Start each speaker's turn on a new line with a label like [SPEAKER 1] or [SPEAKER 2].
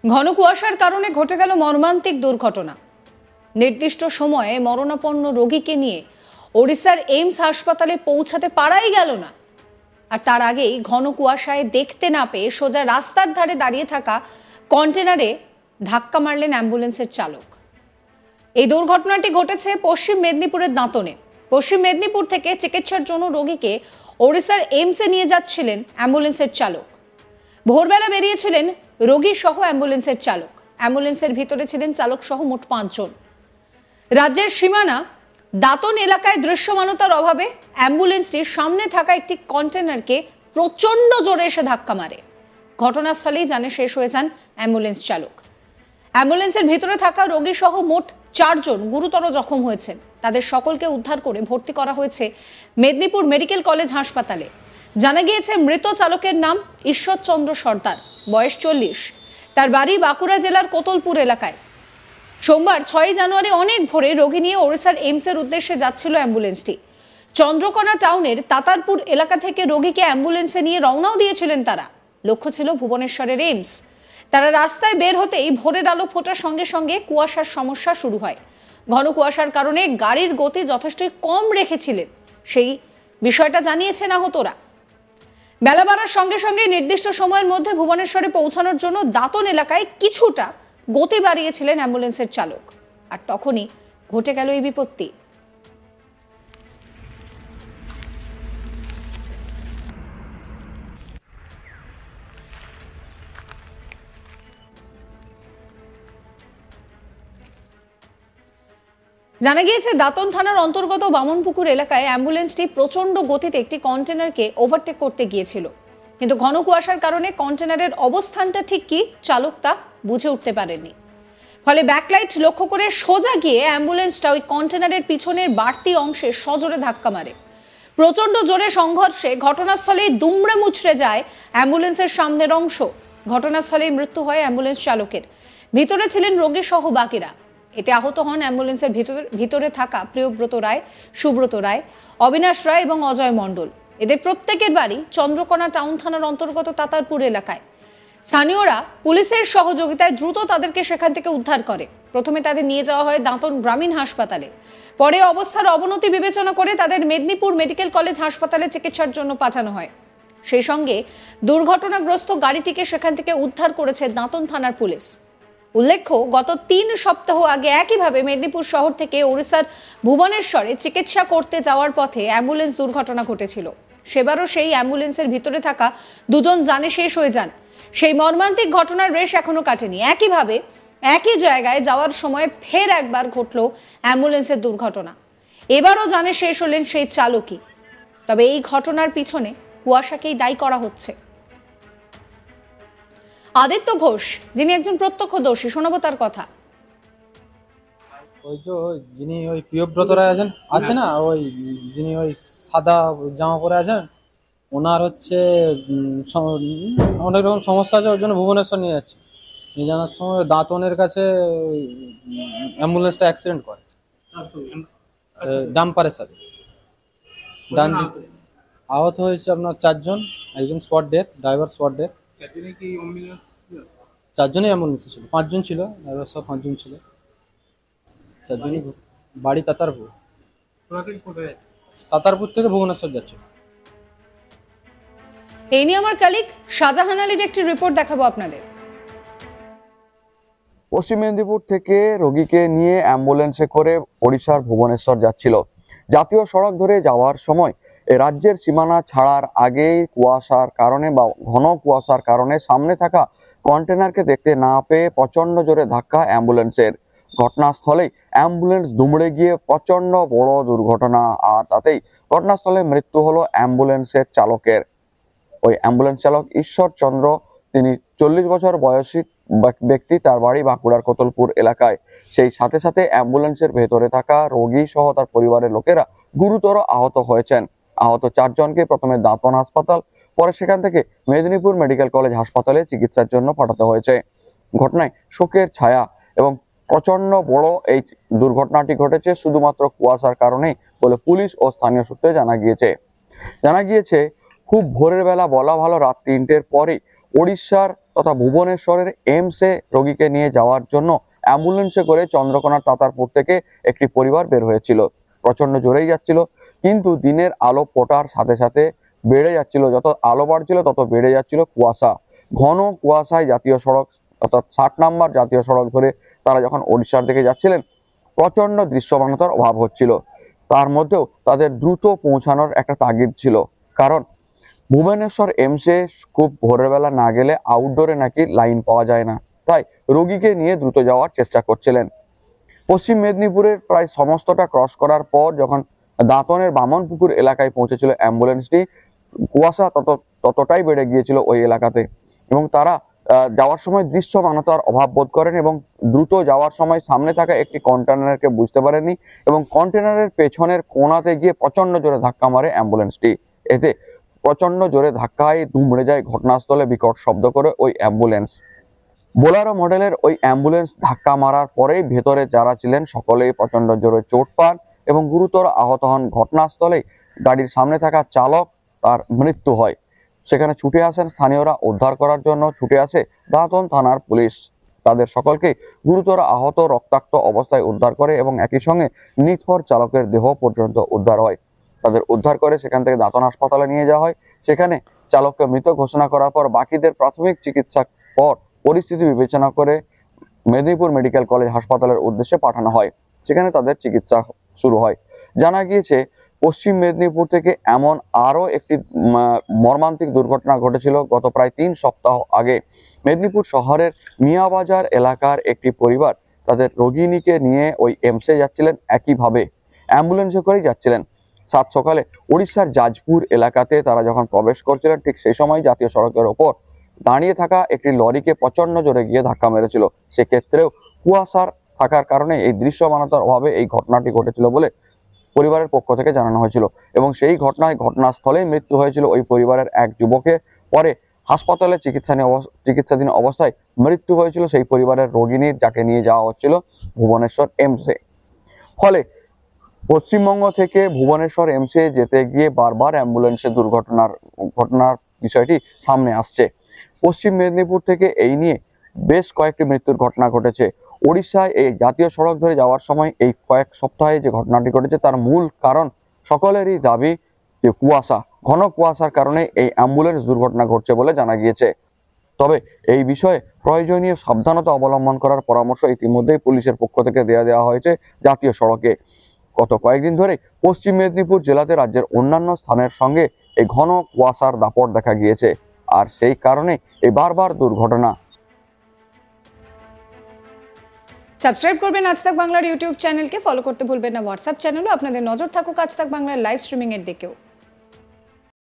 [SPEAKER 1] ঘন কুয়াশার কারণে ঘটে গেল মর্মান্তিক দুর্ঘটনা। নির্দিষ্ট সময়ে মরণাপন্ন রোগীকে নিয়ে ওড়িশার এইমস হাসপাতালে পৌঁছাতে পারাই গেল না। আর তার আগেই ঘন কুয়াশায় দেখতে না পেয়ে সোজা রাস্তার ধারে দাঁড়িয়ে থাকা কন্টেনারে ধাক্কা মারলেন অ্যাম্বুলেন্সের চালক। এই দুর্ঘটনাটি ঘটেছে পশ্চিম মেদিনীপুরের দাঁতনে। পশ্চিম মেদিনীপুর থেকে চিকিৎসার জন্য রোগীকে ওড়িশার এইমসে নিয়ে যাচ্ছিলেন অ্যাম্বুলেন্সের চালক। ভোরবেলা বেরিয়েছিলেন রোগী সহ অ্যাম্বুলেন্সের চালক। অ্যাম্বুলেন্সের ভিতরে ছিলেন চালক সহ মোট 5 জন। রাজ্যের সীমানা দাঁতন এলাকায় দৃশ্যমানতার অভাবে অ্যাম্বুলেন্সটির সামনে থাকা একটি কন্টেনারকে প্রচন্ড জোরে এসে ধাক্কা মারে। ঘটনাস্থলেই জানে শেষ হয়ে যান অ্যাম্বুলেন্স চালক। অ্যাম্বুলেন্সের ভিতরে থাকা রোগী সহ মোট 4 জন গুরুতর জখম হয়েছেন। তাদের সকলকে উদ্ধার করে ভর্তি করা হয়েছে মেদিনীপুর মেডিকেল কলেজ হাসপাতালে। জানা গিয়েছে মৃত চালকের নাম ঈশ্বরচন্দ্র সর্দার, বয়স 40। তার বাড়ি বাঁকুড়া জেলার কোতলপুর এলাকায়। সোমবার 6 জানুয়ারি অনেক ভোরে রোগী নিয়ে ওড়িশার এইমসের উদ্দেশ্যে যাচ্ছিল অ্যাম্বুলেন্সটি। চন্দ্রকোনা টাউনের তাতারপুর এলাকা থেকে রোগীকে অ্যাম্বুলেন্সে নিয়ে রওনাও দিয়েছিলেন তারা। লক্ষ্য ছিল ভুবনেশ্বরের এইমস। তারা রাস্তায় বের হতেই ভোরের আলো ফোটার সঙ্গে সঙ্গে কুয়াশার সমস্যা শুরু হয়। ঘন কুয়াশার কারণে গাড়ির গতি যথেষ্টই কম রেখেছিলেন, সেই বিষয়টা জানিয়েছেন আহতরা। বেলা বাড়ার সঙ্গে সঙ্গে নির্দিষ্ট সময়ের মধ্যে ভুবনেশ্বরে পৌঁছানোর জন্য দাঁতন এলাকায় কিছুটা গতি বাড়িয়েছিলেন অ্যাম্বুলেন্সের চালক। আর তখনই ঘটে গেল এই বিপত্তি। জানা গিয়েছে দাঁতন থানার অন্তর্গত বামনপুকুর এলাকায় অ্যাম্বুলেন্সটি প্রচন্ড গতিতে একটি কন্টেনারকে ওভারটেক করতে গিয়েছিল, কিন্তু ঘন কুয়াশার কারণে কন্টেনারের অবস্থানটা ঠিক কি চালক তা বুঝে উঠতে পারেননি। ফলে ব্যাকলাইট লক্ষ্য করে সোজা গিয়ে অ্যাম্বুলেন্সটা ওই কন্টেনারের পিছনের বাড়তি অংশে সজোরে ধাক্কা মারে। প্রচন্ড জোরে সংঘর্ষে ঘটনাস্থলে দুমড়ে মুচড়ে যায় অ্যাম্বুলেন্সের সামনের অংশ। ঘটনাস্থলেই মৃত্যু হয় অ্যাম্বুলেন্স চালকের। ভিতরে ছিলেন রোগী সহ বাকিরা। এতে আহত হন অ্যাম্বুলেন্সের ভিতরে থাকা প্রিয়ব্রত রায়, সুব্রত রায়, অবিনাশ রায় এবং অজয় মণ্ডল। এদের প্রত্যেকের বাড়ি চন্দ্রকোনা টাউন থানার অন্তর্গত তাতারপুর এলাকায়। স্থানীয়রা পুলিশের সহযোগিতায় দ্রুত তাদেরকে সেখান থেকে উদ্ধার করে। প্রথমে তাদের নিয়ে যাওয়া হয় দাঁতন গ্রামীণ হাসপাতালে। পরে অবস্থার অবনতি বিবেচনা করে তাদের মেদিনীপুর মেডিকেল কলেজ হাসপাতালে চিকিৎসার জন্য পাঠানো হয়। সেই সঙ্গে দুর্ঘটনাগ্রস্ত গাড়িটিকে সেখান থেকে উদ্ধার করেছে দাঁতন থানার পুলিশ। উল্লেখ্য, গত 3 সপ্তাহ আগে একইভাবে মেদিনীপুর শহর থেকে ওড়িশার ভুবনেশ্বরে চিকিৎসা করতে যাওয়ার পথে অ্যাম্বুলেন্স দুর্ঘটনা ঘটেছিল। সেবারও সেই অ্যাম্বুলেন্সের ভিতরে থাকা 2 জন জানে শেষ হয়ে যান। সেই মর্মান্তিক ঘটনার রেশ এখনো কাটেনি। একইভাবে একই জায়গায় যাওয়ার সময় ফের একবার ঘটল অ্যাম্বুলেন্সের দুর্ঘটনা। এবারও জানে শেষ হলেন সেই চালকই। তবে এই ঘটনার পিছনে কুয়াশাকেই দায়ী করা হচ্ছে। আদিত্য ঘোষ, যিনি একজন প্রত্যক্ষদর্শী, শোনাবো তার কথা।
[SPEAKER 2] ওই যে যিনি ওই প্রিয়ব্রত রায় আছে না, ওই যিনি ওই সাদা জামা পরে আছেন, ওনার হচ্ছে অনেক রকম সমস্যা আছে, ওর জন্য ভুবনেশ্বর নিয়ে যাচ্ছে। নিয়ে যাওয়ার সময় দাঁতনের কাছে অ্যাম্বুলেন্সটা অ্যাক্সিডেন্ট করে ডাম্পারের সাথে। ডান আহত হয়েছে আপনার 4 জন, একজন spot death, driver spot death. 4 জনই অ্যাম্বুলেন্সে ছিল, 5 জন ছিল, ড্রাইভার সব 5 জন ছিল। 4 জনই বাড়ি তাতারপুর। তাতারপুর থেকে ভুবনেশ্বর যাচ্ছে।
[SPEAKER 1] এই নিয়ে আমার কলিগ শাহজাহান আলীর একটি রিপোর্ট দেখাবো আপনাদের।
[SPEAKER 3] পশ্চিম মেদিনীপুর থেকে রোগীকে নিয়ে অ্যাম্বুলেন্সে করে ওড়িশার ভুবনেশ্বর যাচ্ছিল। জাতীয় সড়ক ধরে যাওয়ার সময় রাজ্যের সীমানা ছাড়ার আগেই কুয়াশার কারণে বা ঘন কুয়াশার কারণে সামনে থাকা কন্টেনারকে দেখতে না পেয়ে প্রচন্ড জোরে ধাক্কা অ্যাম্বুলেন্সের। ঘটনাস্থলেই অ্যাম্বুলেন্স দুমড়ে গিয়ে প্রচন্ড বড় দুর্ঘটনা, আর তাতেই ঘটনাস্থলে মৃত্যু হলো অ্যাম্বুলেন্সের চালকের। ওই অ্যাম্বুলেন্স চালক ঈশ্বরচন্দ্র, তিনি 40 বছর বয়সী ব্যক্তি। তার বাড়ি বাঁকুড়ার কোতলপুর এলাকায়। সেই সাথে সাথে অ্যাম্বুলেন্সের ভেতরে থাকা রোগী সহ তার পরিবারের লোকেরা গুরুতর আহত হয়েছেন। আহত 4 জনকে প্রথমে দাঁতন হাসপাতাল, পরে সেখান থেকে মেদিনীপুর মেডিকেল কলেজ হাসপাতালে চিকিৎসার জন্য পাঠাতে হয়েছে। ঘটনায় শোকের ছায়া এবং প্রচন্ড বড় এই দুর্ঘটনাটি ঘটেছে শুধুমাত্র কুয়াশার কারণেই বলে পুলিশ ও স্থানীয় সূত্রে জানা গিয়েছে খুব ভোরের বেলা, বলা ভালো রাত 3টের পরে ওড়িশার তথা ভুবনেশ্বরের এইমসে রোগীকে নিয়ে যাওয়ার জন্য অ্যাম্বুলেন্সে করে চন্দ্রকোনার তাতারপুর থেকে একটি পরিবার বের হয়েছিল। প্রচন্ড জোরেই যাচ্ছিল, কিন্তু দিনের আলো ফোটার সাথে সাথে বেড়ে যাচ্ছিল, যত আলো বাড়ছিল তত বেড়ে যাচ্ছিল কুয়াশা। ঘন কুয়াশায় জাতীয় সড়ক অর্থাৎ 60 নম্বর জাতীয় সড়ক ধরে তারা যখন ওড়িশার দিকে যাচ্ছিলেন, প্রচন্ড দৃশ্যমানতার অভাব হচ্ছিল। তার মধ্যেও তাদের দ্রুত পৌঁছানোর একটা তাগিদ ছিল, কারণ ভুবনেশ্বর এইমসে খুব ভোরের বেলা না গেলে আউটডোরে নাকি লাইন পাওয়া যায় না, তাই রোগীকে নিয়ে দ্রুত যাওয়ার চেষ্টা করছিলেন। পশ্চিম মেদিনীপুরের প্রায় সমস্তটা ক্রস করার পর যখন দাঁতনের বামনপুকুর এলাকায় পৌঁছেছিল অ্যাম্বুলেন্সটি, কুয়াশা ততটাই বেড়ে গিয়েছিল ওই এলাকাতে, এবং তারা যাওয়ার সময় দৃশ্যমানতার অভাব বোধ করেন এবং দ্রুত যাওয়ার সময় সামনে থাকা একটি কন্টেনারকে বুঝতে পারেননি এবং কন্টেনারের পেছনের কোণাতে গিয়ে প্রচন্ড জোরে ধাক্কা মারে অ্যাম্বুলেন্সটি। এতে প্রচন্ড জোরে ধাক্কায় দুমড়ে যায় ঘটনাস্থলে বিকট শব্দ করে ওই অ্যাম্বুলেন্স। বোলারো মডেলের ওই অ্যাম্বুলেন্স ধাক্কা মারার পরেই ভেতরে যারা ছিলেন সকলেই প্রচন্ড জোরে চোট পান এবং গুরুতর আহত হন। ঘটনাস্থলেই গাড়ির সামনে থাকা চালক তার মৃত্যু হয়। সেখানে ছুটে আসেন স্থানীয়রা, উদ্ধার করার জন্য ছুটে আসে দাঁতন থানার পুলিশ। তাদের সকলকে গুরুতর আহত রক্তাক্ত অবস্থায় উদ্ধার করে এবং একই সঙ্গে নিথর চালকের দেহ পর্যন্ত উদ্ধার হয়। তাদের উদ্ধার করে সেখান থেকে দাঁতন হাসপাতালে নিয়ে যাওয়া হয়। সেখানে চালককে মৃত ঘোষণা করার পর বাকিদের প্রাথমিক চিকিৎসার পর পরিস্থিতি বিবেচনা করে মেদিনীপুর মেডিকেল কলেজ হাসপাতালের উদ্দেশ্যে পাঠানো হয়। সেখানে তাদের চিকিৎসা শুরু হয়। জানা গিয়েছে পশ্চিম মেদিনীপুর থেকে এমন আরো একটি মর্মান্তিক দুর্ঘটনা ঘটেছিল গত প্রায় 3 সপ্তাহ আগে। মেদিনীপুর শহরের মিয়াবাজার এলাকার একটি পরিবার তাদের রোগিণীকে নিয়ে ওই এইমসে যাচ্ছিলেন, একইভাবে অ্যাম্বুলেন্সে করেই যাচ্ছিলেন। সাত সকালে উড়িষ্যার জাজপুর এলাকাতে তারা যখন প্রবেশ করছিলেন, ঠিক সেই সময় জাতীয় সড়কের ওপর দাঁড়িয়ে থাকা একটি লরিকে প্রচন্ড জোরে গিয়ে ধাক্কা মেরেছিল। সেক্ষেত্রেও কুয়াশার থাকার কারণে এই দৃশ্যমানতার অভাবে এই ঘটনাটি ঘটেছিল বলে পরিবারের পক্ষ থেকে জানানো হয়েছিল এবং সেই ঘটনায় ঘটনাস্থলেই মৃত্যু হয়েছিল ওই পরিবারের এক যুবকের। পরে হাসপাতালে চিকিৎসাধীন অবস্থায় মৃত্যু হয়েছিল সেই পরিবারের রোগিণীর, যাকে নিয়ে যাওয়া হচ্ছিল ভুবনেশ্বর এইমসে। ফলে পশ্চিমবঙ্গ থেকে ভুবনেশ্বর এইমসে যেতে গিয়ে বারবার অ্যাম্বুলেন্সের ঘটনার বিষয়টি সামনে আসছে। পশ্চিম মেদিনীপুর থেকে এই নিয়ে বেশ কয়েকটি মৃত্যুর ঘটনা ঘটেছে। ওড়িশায় এই জাতীয় সড়ক ধরে যাওয়ার সময় এই কয়েক সপ্তাহে যে ঘটনাটি ঘটেছে তার মূল কারণ সকলেরই দাবি যে কুয়াশা, ঘন কুয়াশার কারণে এই অ্যাম্বুলেন্স দুর্ঘটনা ঘটছে বলে জানা গিয়েছে। তবে এই বিষয়ে প্রয়োজনীয় সাবধানতা অবলম্বন করার পরামর্শ ইতিমধ্যেই পুলিশের পক্ষ থেকে দেওয়া হয়েছে জাতীয় সড়কে। গত কয়েকদিন ধরে পশ্চিম মেদিনীপুর জেলাতে রাজ্যের অন্যান্য স্থানের সঙ্গে এই ঘন কুয়াশার দাপট দেখা গিয়েছে, আর সেই কারণে এই বারবার দুর্ঘটনা।
[SPEAKER 1] সাবস্ক্রাইব করবেন আজ তাক বাংলার ইউটিউব চ্যানেলকে, ফলো করতে ভুলবেন না হোয়াটসঅ্যাপ চ্যানেলও। আপনাদের নজর থাকুক আজ তাক বাংলার লাইভ স্ট্রিমিং এর দিকেও।